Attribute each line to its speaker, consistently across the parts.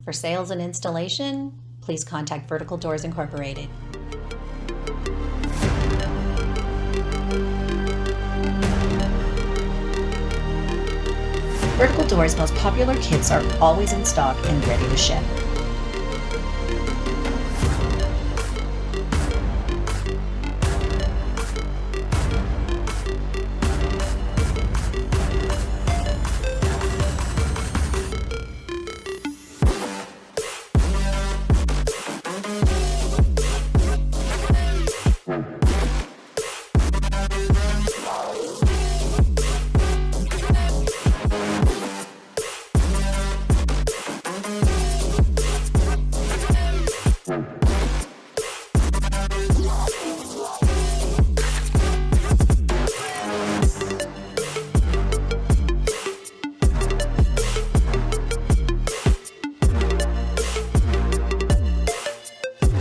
Speaker 1: For sales and installation, please contact Vertical Doors Incorporated. Vertical Doors' most popular kits are always in stock and ready to ship.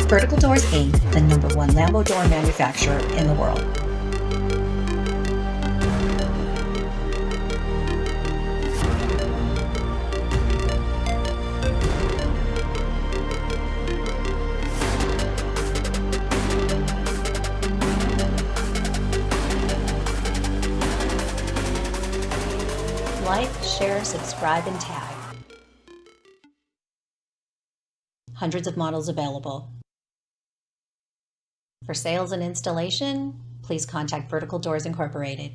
Speaker 1: Vertical Doors Inc., the #1 Lambo door manufacturer in the world. Like, share, subscribe, and tag. Hundreds of models available. For sales and installation, please contact Vertical Doors Incorporated.